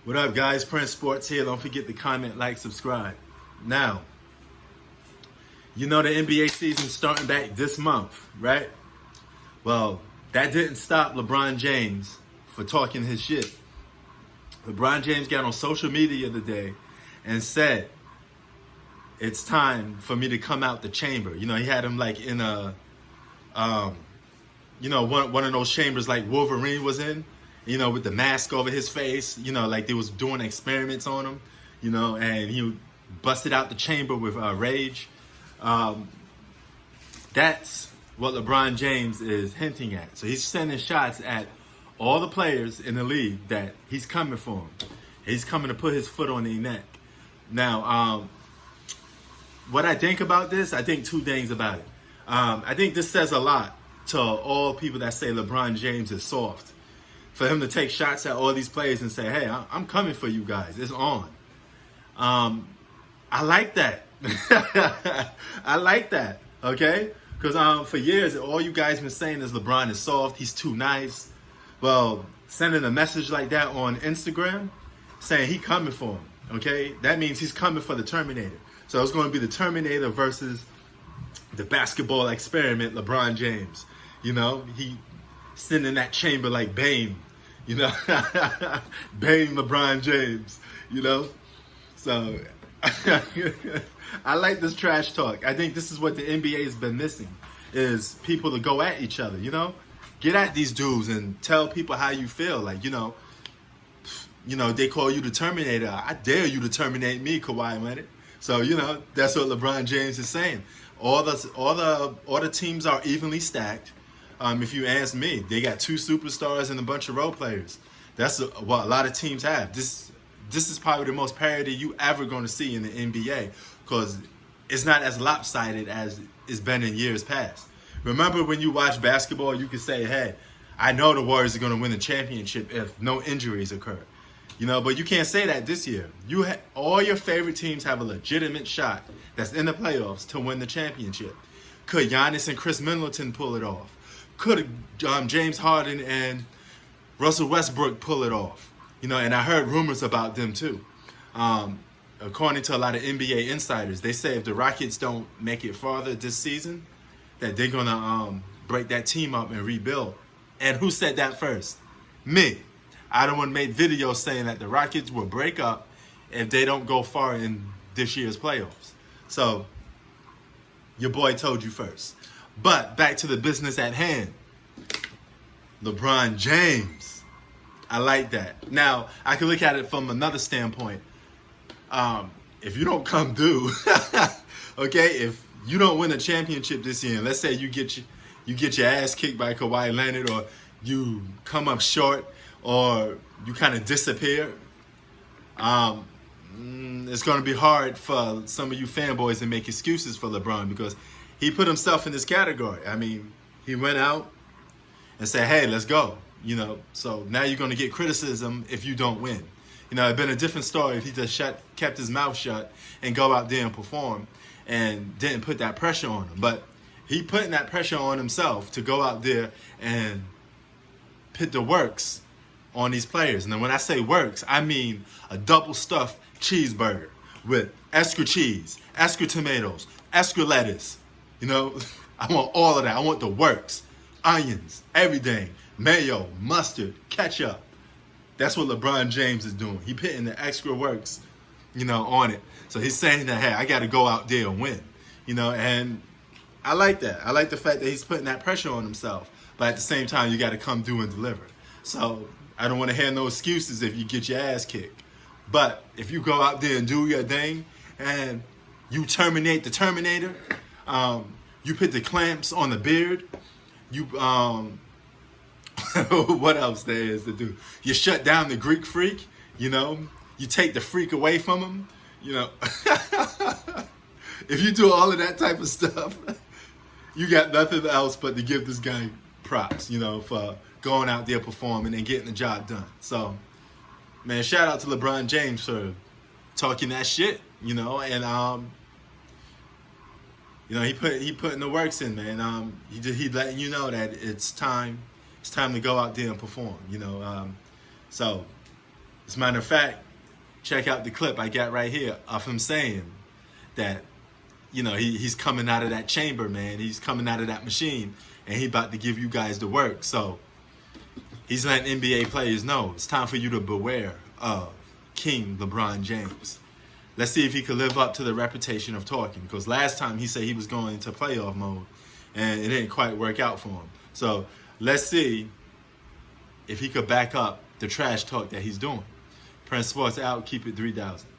What up, guys? Prince Sports here. Don't forget to comment, like, subscribe. Now, you know the NBA season's starting back this month, right? Well, that didn't stop LeBron James for talking his shit. LeBron James got on social media today and said, it's time for me to come out the chamber. You know, he had him like in a, one of those chambers like Wolverine was in, you know, with the mask over his face, you know, like they was doing experiments on him, you know, and he busted out the chamber with rage. That's what LeBron James is hinting at. So he's sending shots at all the players in the league that he's coming for them. He's coming to put his foot on their neck. Now, what I think about this, I think two things about it. I think this says a lot to all people that say LeBron James is soft. For him to take shots at all these players and say, hey, I'm coming for you guys. It's on. I like that. I like that, okay? Because for years, all you guys been saying is LeBron is soft. He's too nice. Well, sending a message like that on Instagram saying he coming for him, okay? That means he's coming for the Terminator. So it's going to be the Terminator versus the basketball experiment, LeBron James. You know, he sitting in that chamber like Bane, you know, Bane LeBron James, you know. So I like this trash talk. I think this is what the NBA has been missing, is people to go at each other, you know. Get at these dudes and tell people how you feel. Like, you know, they call you the Terminator. I dare you to terminate me, Kawhi Leonard. So, you know, that's what LeBron James is saying. All the teams are evenly stacked. If you ask me, they got two superstars and a bunch of role players. That's what a lot of teams have. This is probably the most parity you ever going to see in the NBA, because it's not as lopsided as it's been in years past. Remember when you watch basketball, you can say, hey, I know the Warriors are going to win the championship if no injuries occur. You know, but you can't say that this year. All your favorite teams have a legitimate shot that's in the playoffs to win the championship. Could Giannis and Chris Middleton pull it off? Could James Harden and Russell Westbrook pull it off? You know, and I heard rumors about them too. According to a lot of NBA insiders, they say if the Rockets don't make it farther this season, that they're going to break that team up and rebuild. And who said that first? Me. I don't want to make videos saying that the Rockets will break up if they don't go far in this year's playoffs. So, your boy told you first. But back to the business at hand. LeBron James. I like that. Now, I can look at it from another standpoint. If you don't come due, okay, if you don't win a championship this year, and let's say you get your ass kicked by Kawhi Leonard, or you come up short, or you kind of disappear, it's going to be hard for some of you fanboys to make excuses for LeBron, because he put himself in this category. I mean, he went out and said, hey, let's go. You know, so now you're going to get criticism if you don't win. You know, it'd been a different story if he just kept his mouth shut and go out there and perform and didn't put that pressure on him. But he putting that pressure on himself to go out there and put the works on these players. And then when I say works, I mean a double stuffed cheeseburger with extra cheese, extra tomatoes, extra lettuce. You know, I want all of that. I want the works, onions, everything, mayo, mustard, ketchup. That's what LeBron James is doing. He putting the extra works, you know, on it. So he's saying that, hey, I got to go out there and win, you know, and I like that. I like the fact that he's putting that pressure on himself. But at the same time, you got to come through and deliver. So I don't want to hear no excuses if you get your ass kicked. But if you go out there and do your thing and you terminate the Terminator, you put the clamps on the beard, you what else there is to do? You shut down the Greek freak, you know? You take the freak away from him, you know? If you do all of that type of stuff, you got nothing else but to give this guy props, you know, for going out there performing and getting the job done. So, man, shout out to LeBron James for talking that shit, you know, and you know, he putting the works in, man. He letting you know that it's time to go out there and perform, you know. So As a matter of fact, check out the clip I got right here of him saying that, you know, he's coming out of that chamber, man. He's coming out of that machine, and he about to give you guys the work. So he's letting NBA players know it's time for you to beware of King LeBron James. Let's see if he could live up to the reputation of talking, because last time he said he was going into playoff mode, and it didn't quite work out for him. So let's see if he could back up the trash talk that he's doing. Prince Sports out. Keep it 3,000.